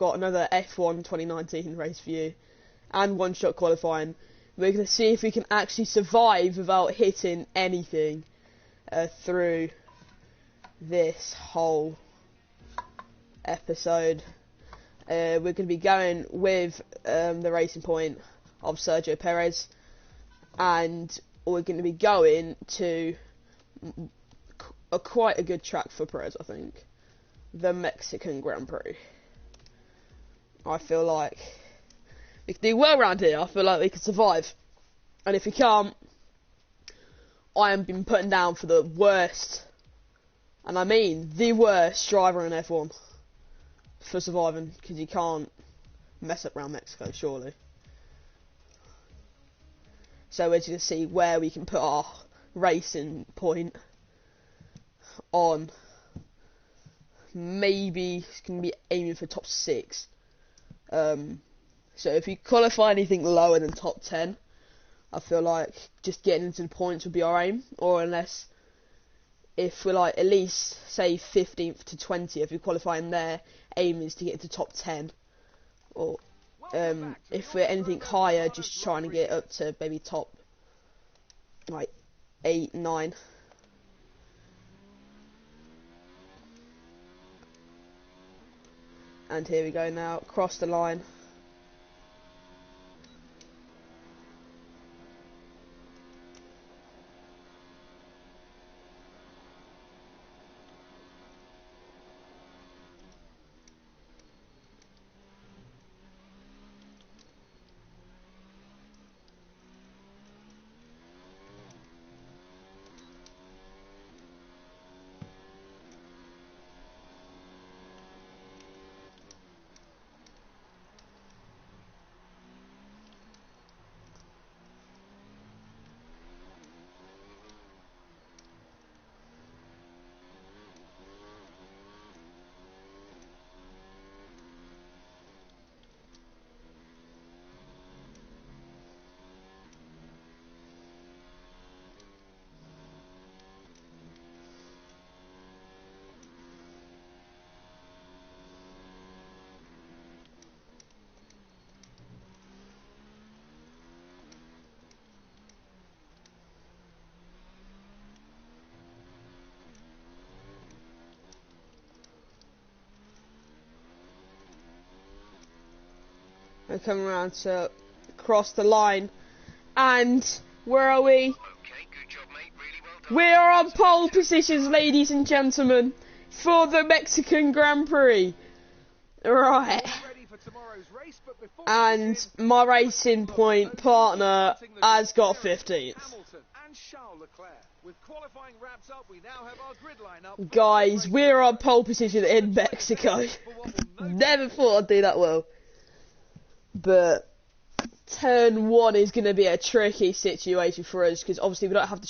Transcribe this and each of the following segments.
got another F1 2019 race for you and one-shot qualifying. We're going to see if we can actually survive without hitting anything through this whole episode. We're going to be going with the Racing Point of Sergio Perez, and we're going to be going to quite a good track for Perez, I think. The Mexican Grand Prix. I feel like we can do well around here. I feel like we can survive. And if we can't, I am being put down for the worst, and I mean the worst driver in F1 for surviving, because you can't mess up around Mexico, surely. So we're just going to see where we can put our Racing Point on. Maybe it's going to be aiming for top 6. So if we qualify anything lower than top 10, I feel like just getting into the points would be our aim. Or unless, if we're like at least say 15th to 20th, if we qualify in there, aim is to get into top 10. Or if we're anything higher, just trying to get up to maybe top like 8, 9. And here we go now, across the line. And come around to cross the line, and where are we? Okay, good job, mate. Really well done. We are on pole positions, ladies and gentlemen, for the Mexican Grand Prix. Right. Ready for tomorrow's race, but before And my Racing Point partner has got 15th. Hamilton and Charles Leclerc. With qualifying wraps up, we now have our grid lineup. Guys, we're on pole position in Mexico. Never thought I'd do that well. But turn 1 is going to be a tricky situation for us, because obviously we don't have the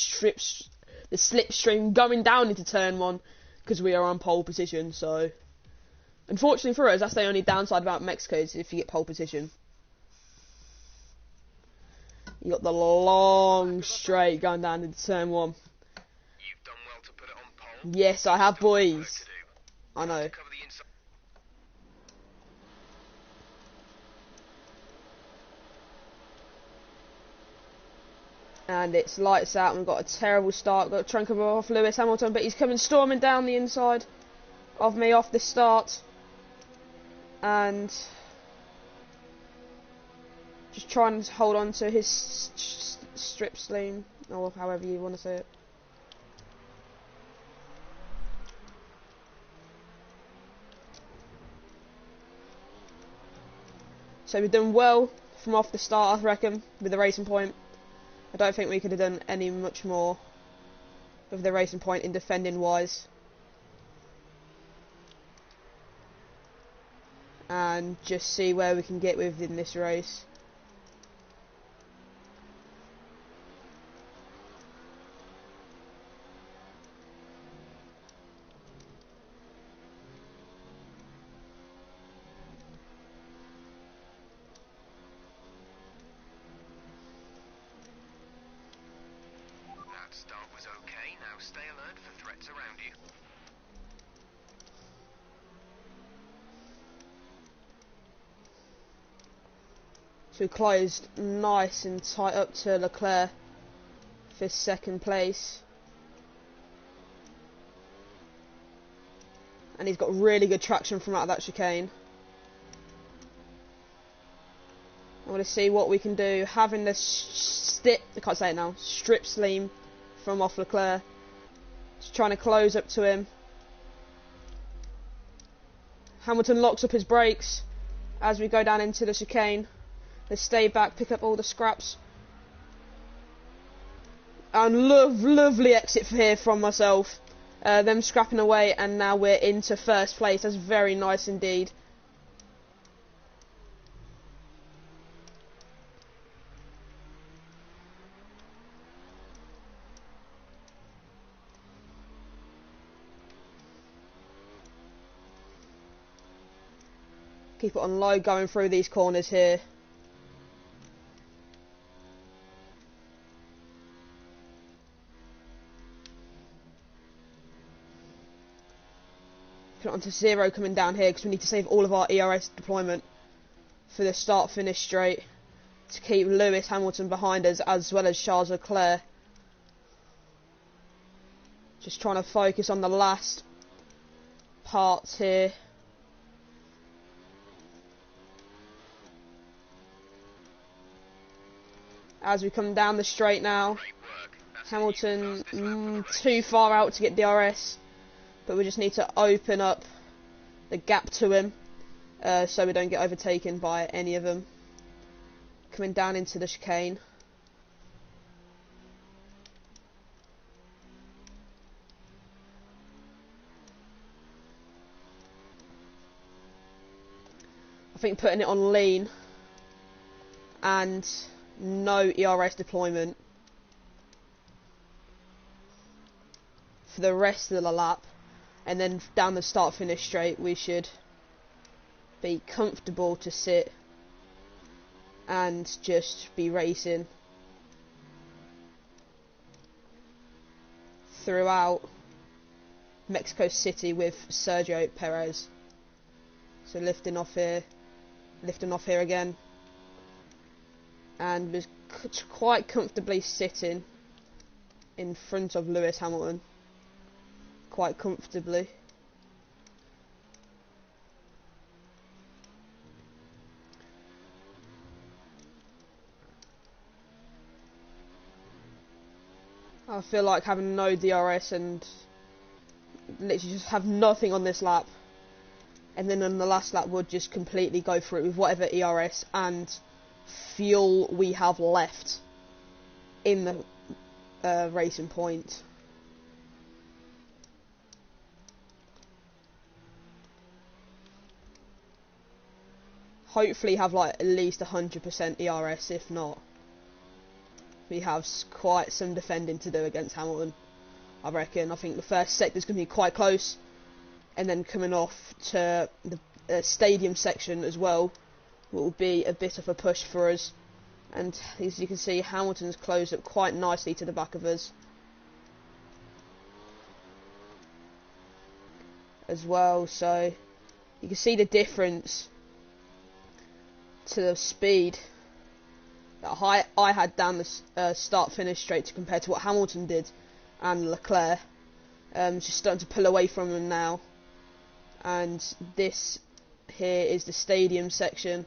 slipstream going down into turn 1, because we are on pole position. So unfortunately for us, that's the only downside about Mexico, is if you get pole position. You got the long straight going down into turn 1. You've done well to put it on pole. Yes, I have, boys. I know. Cover the inside. And it's lights out, and we've got a terrible start. Got a trunk of off Lewis Hamilton, but he's coming storming down the inside of me off the start. And just trying to hold on to his strip sleeve, or however you want to say it. So we've done well from off the start, I reckon, with the Racing Point. I don't think we could have done any much more with the Racing Point in defending wise. And just see where we can get within this race. That start was okay. Now stay alert for threats around you. So we closed nice and tight up to Leclerc for second place. And he's got really good traction from out of that chicane. I want to see what we can do. Having the strip sleeve from off Leclerc. Just trying to close up to him. Hamilton locks up his brakes as we go down into the chicane. They stay back, pick up all the scraps. And lovely exit here from myself. Them scrapping away, and now we're into first place. That's very nice indeed. Keep it on low going through these corners here. Put it onto 0 coming down here because we need to save all of our ERS deployment for the start-finish straight to keep Lewis Hamilton behind us, as well as Charles Leclerc. Just trying to focus on the last parts here. As we come down the straight now, Hamilton too far out to get DRS, but we just need to open up the gap to him so we don't get overtaken by any of them. Coming down into the chicane. I think putting it on lean and no ERS deployment for the rest of the lap, and then down the start finish straight we should be comfortable to sit and just be racing throughout Mexico City with Sergio Perez. So lifting off here again, and was quite comfortably sitting in front of Lewis Hamilton, quite comfortably. I feel like having no DRS and literally just have nothing on this lap, and then on the last lap we'll just completely go through it with whatever ERS and fuel we have left in the Racing Point. Hopefully have like at least 100% ERS. If not, we have quite some defending to do against Hamilton, I reckon. I think the first sector's going to be quite close, and then coming off to the stadium section as well will be a bit of a push for us. And as you can see, Hamilton's closed up quite nicely to the back of us as well, so you can see the difference to the speed that I had down the start finish straight to compare to what Hamilton did, and Leclerc just starting to pull away from him now. And this here is the stadium section.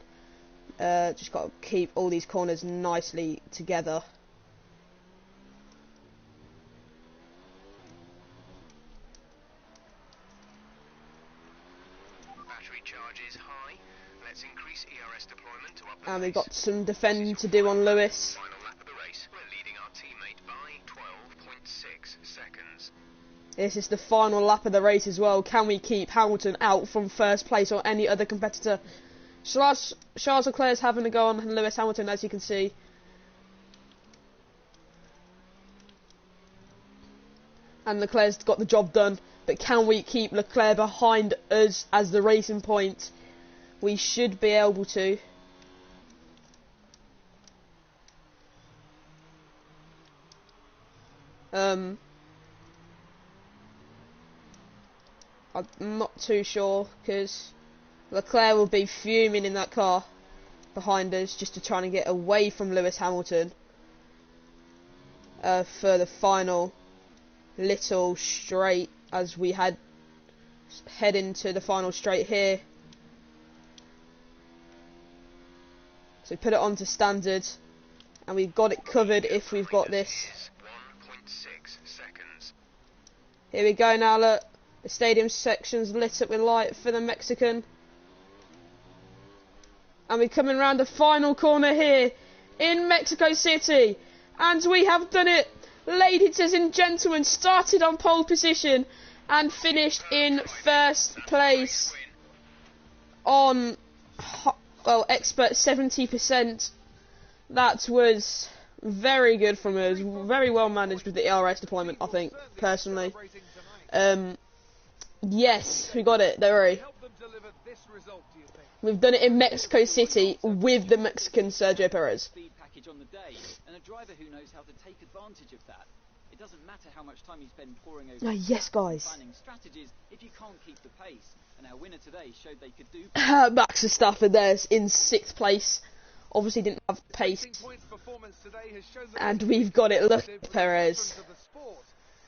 Just got to keep all these corners nicely together. Battery charge is high. Let's increase ERS deployment to up the And we've pace. got some defending to do on Lewis. Final lap of the race. We're leading our teammate by 12.6 seconds. This is the final lap of the race as well. Can we keep Hamilton out from first place or any other competitor? Charles Leclerc is having a go on Lewis Hamilton, as you can see. And Leclerc's got the job done. But can we keep Leclerc behind us as the Racing Point? We should be able to. I'm not too sure, because Leclerc will be fuming in that car. behind us just to try and get away from Lewis Hamilton for the final little straight, as we head into the final straight here. So put it onto standard, and we've got it covered if we've got this. 1.6 seconds. Here we go now, look. The stadium section's lit up with light for the Mexican. And we're coming round the final corner here in Mexico City. And we have done it. Ladies and gentlemen, started on pole position and finished in first place on, well, expert 70%. That was very good from us. Very well managed with the ERS deployment, I think, personally. Yes, we got it, don't worry. We've done it in Mexico City with the Mexican Sergio Perez. On the day, and a driver who knows how to take advantage of that. It doesn't matter how much time you spend poring over yes, guys. planning strategies if you can't keep the pace, and our winner today showed they could do Max Verstappen there's in 6th place, obviously didn't have the pace, and we've got it. Look, Perez.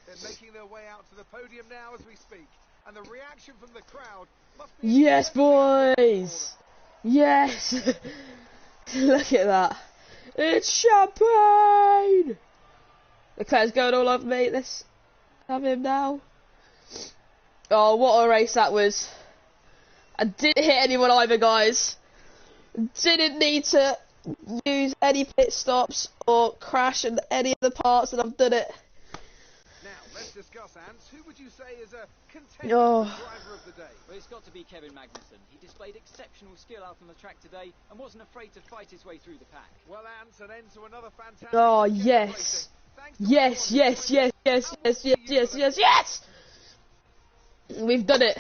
They're making their way out to the podium now as we speak, and the reaction from the crowd must be Yes, boys. Yes. Look at that. It's champagne! Leclerc's going all over me. Let's have him now. Oh, what a race that was. I didn't hit anyone either, guys. Didn't need to use any pit stops or crash in any of the parts, and I've done it. Now, let's discuss, Ants. Who would you say is a contender driver of the day? Well, it's got to be Kevin Magnussen. He displayed exceptional skill out on the track today and wasn't afraid to fight his way through the pack. Well, Ants, an end to another fantastic Oh, yes. Yes, yes, yes, yes, yes, yes, yes, yes, yes! We've done it.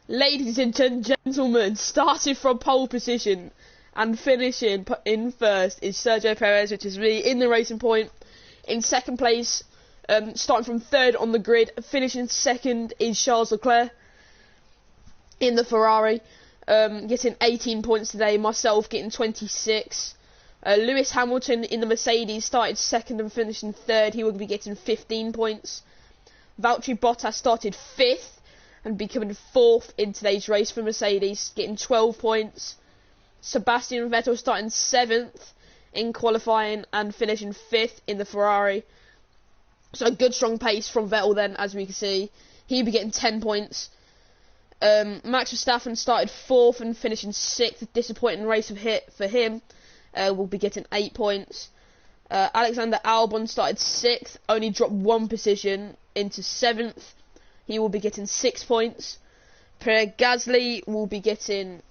Ladies and gentlemen, starting from pole position and finishing in first is Sergio Perez, which is me, in the Racing Point. In second place, starting from third on the grid, finishing second is Charles Leclerc in the Ferrari, getting 18 points today, myself getting 26. Lewis Hamilton in the Mercedes started second and finishing third, he will be getting 15 points. Valtteri Bottas started 5th and becoming 4th in today's race for Mercedes, getting 12 points. Sebastian Vettel starting 7th in qualifying and finishing 5th in the Ferrari. So a good strong pace from Vettel then, as we can see. He'll be getting 10 points. Max Verstappen started 4th and finishing 6th. Disappointing race for him. Will be getting 8 points. Alexander Albon started 6th, only dropped 1 position into 7th. He will be getting 6 points. Pierre Gasly will be getting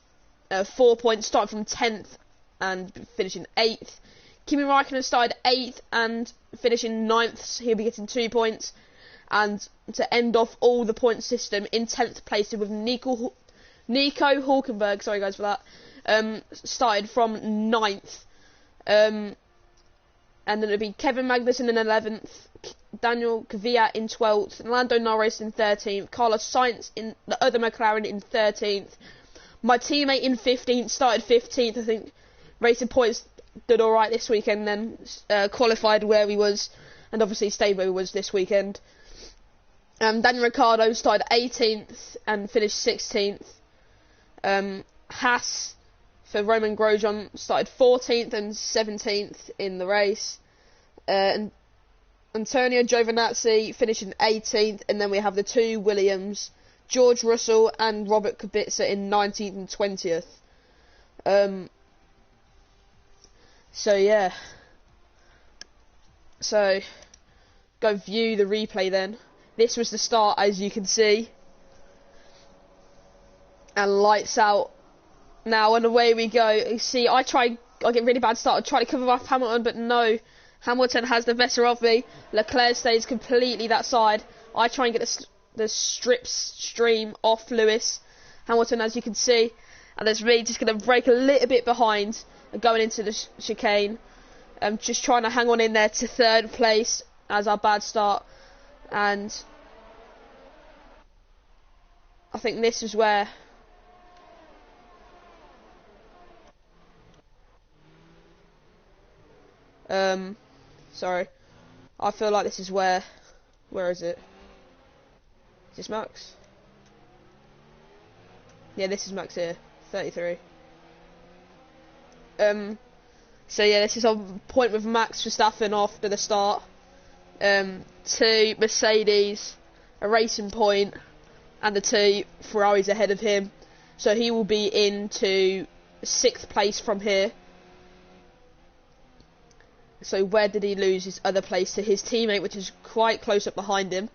4 points, starting from 10th and finishing 8th. Kimi Raikkonen started 8th and finishing 9th, so he'll be getting 2 points. And to end off all the point system, in 10th place with Nico Hulkenberg, sorry guys for that, started from 9th. And then it'll be Kevin Magnussen in 11th, Daniel Kvyat in 12th, Lando Norris in 13th, Carlos Sainz in the other McLaren in 13th. My teammate in 15th, started 15th, I think. Racing Points did alright this weekend then, qualified where he was, and obviously stayed where he was this weekend. Daniel Ricciardo started 18th and finished 16th. Haas for Roman Grosjean started 14th and 17th in the race. And Antonio Giovinazzi finishing 18th, and then we have the 2 Williams, George Russell and Robert Kubica in 19th and 20th. So yeah. So go view the replay then. This was the start, as you can see. And lights out now, and away we go. You see, I get really bad start. I try to cover off Hamilton, but no. Hamilton has the better of me. Leclerc stays completely that side. I try and get the stream off Lewis Hamilton, as you can see. And there's me just going to break a little bit behind going into the chicane. Just trying to hang on in there to 3rd place as our bad start. And I think this is where Sorry. I feel like this is where is it? Is this Max? Yeah, this is Max here, 33. So yeah, this is on point with Max Verstappen after the start. To Mercedes, a racing point, and the 2 Ferraris ahead of him. So he will be into 6th place from here. So where did he lose his other place? To his teammate, which is quite close up behind him.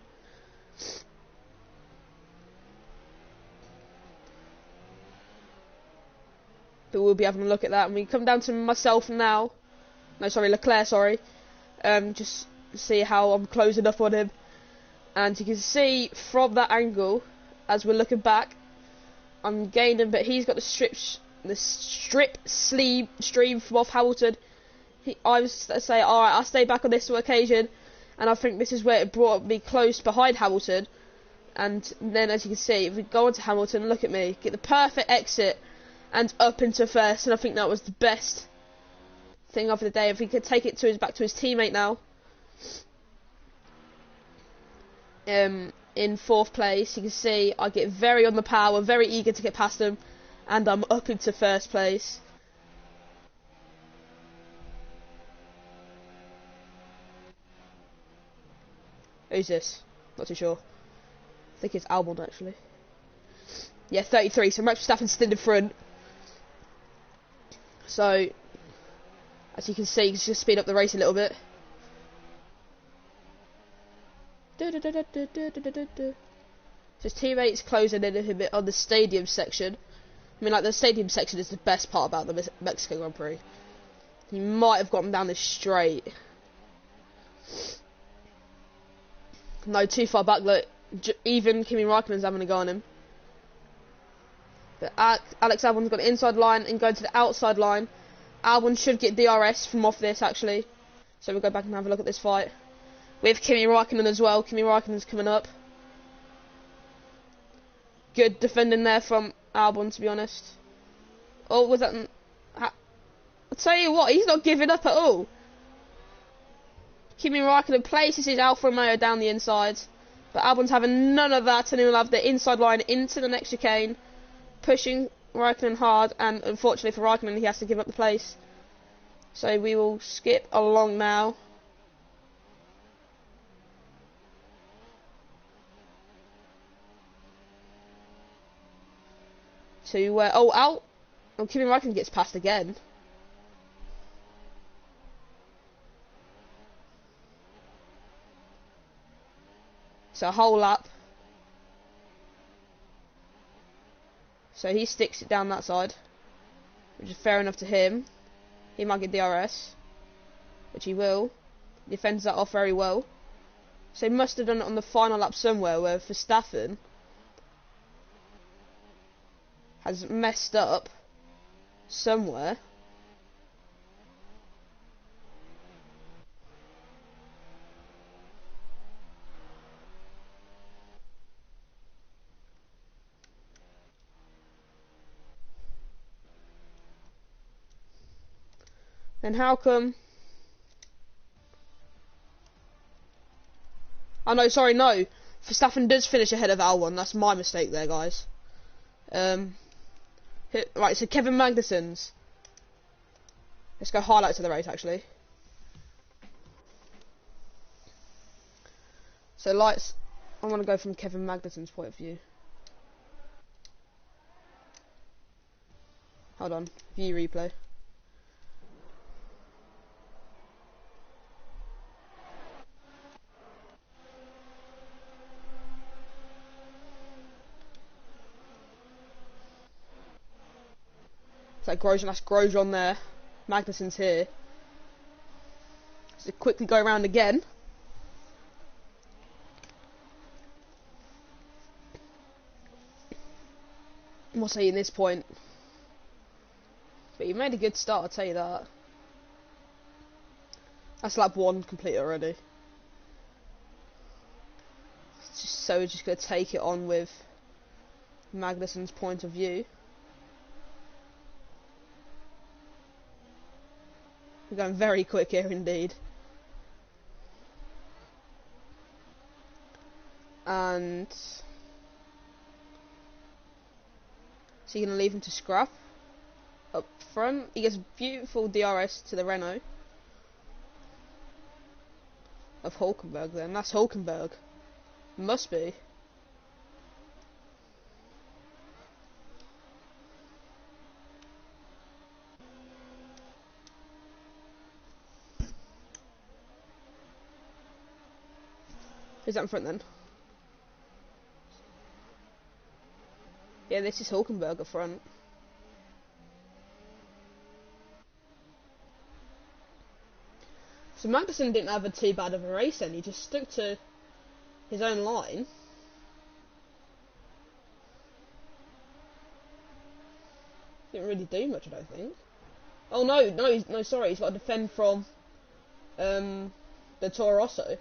But we'll be having a look at that. And we come down to myself now. No, sorry, Leclerc, sorry. Just see how I'm closing up on him. And you can see from that angle, as we're looking back, I'm gaining, but he's got the strip sleeve stream from off Hamilton. I was say, alright, I'll stay back on this occasion, and I think this is where it brought me close behind Hamilton. And then, as you can see, if we go on to Hamilton, look at me, get the perfect exit and up into first, and I think that was the best thing of the day. If he could take it back to his teammate now. In 4th place, you can see I get very on the power, very eager to get past him, and I'm up into 1st place. Who's this? Not too sure. I think it's Albon actually. Yeah, 33. So Max Verstappen's still in front. So, as you can see, he's just speed up the race a little bit. So his teammates closing in a bit on the stadium section. I mean, like, the stadium section is the best part about the Mexico Grand Prix. He might have gotten down this straight. No, too far back. Look, even Kimi Raikkonen's having a go on him. But Alex Albon's got the inside line and going to the outside line. Albon should get DRS from off this, actually. So we'll go back and have a look at this fight. With Kimi Raikkonen as well. Kimi Raikkonen's coming up. Good defending there from Albon, to be honest. Oh, was that... I'll tell you what, he's not giving up at all. Kimi Raikkonen places his Alfa Romeo down the inside. But Albon's having none of that, and he'll have the inside line into the next chicane. Pushing Raikkonen hard, and unfortunately for Raikkonen, he has to give up the place. So we will skip along now. To oh, Kimi Raikkonen gets passed again. So a whole lap. So he sticks it down that side, which is fair enough to him. He might get DRS, which he will. Defends that off very well. So he must have done it on the final lap somewhere where Verstappen has messed up somewhere. Then how come... Oh no, sorry, no. Verstappen does finish ahead of Albon. That's my mistake there, guys. Right, so Kevin Magnussen's. Let's go highlights of the race, actually. So lights... I want to go from Kevin Magnussen's point of view. Hold on. View replay. So Grosjean, that's Grosjean there. Magnussen's here. So quickly go around again. What's he in this point? But he made a good start, I'll tell you that. That's lap 1 complete already. So we're just going to take it on with Magnussen's point of view. We're going very quick here indeed. And so you're going to leave him to scrap up front. He gets beautiful DRS to the Renault of Hulkenberg then. That's Hulkenberg. Must be. Who's that in front then? Yeah, this is Hulkenberg up front. So Magnussen didn't have too bad of a race then, he just stuck to his own line. Didn't really do much, I don't think. Oh no, sorry, he's got to defend from the Toro Rosso.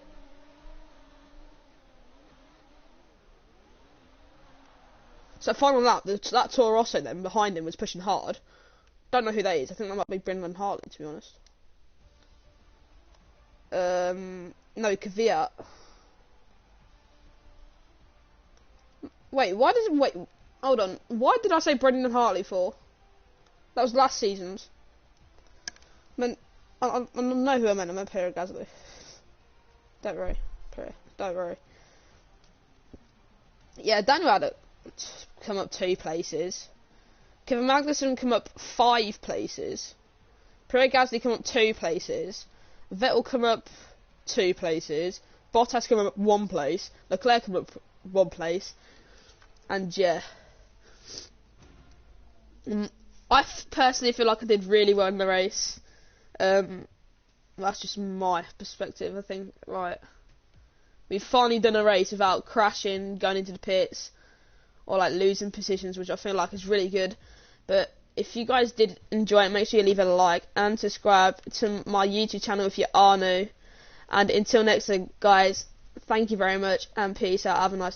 So final lap, that Toro Rosso then behind him was pushing hard. Don't know who that is. I think that might be Brendan Hartley, to be honest. No, Kvyat. Wait, hold on. Why did I say Brendan Hartley for? That was last season's. I know who I meant. I meant Pierre Gasly. Don't worry, Pierre. Don't worry. Yeah, Daniel had come up 2 places. Kevin Magnussen come up 5 places. Pierre Gasly come up 2 places. Vettel come up 2 places. Bottas come up 1 place. Leclerc come up 1 place. And yeah. I personally feel like I did really well in the race. That's just my perspective, I think. Right. We've finally done a race without crashing, going into the pits, or like losing positions, which I feel like is really good. But if you guys did enjoy it, make sure you leave a like and subscribe to my YouTube channel if you are new. And until next time, guys, thank you very much and peace out. Have a nice day.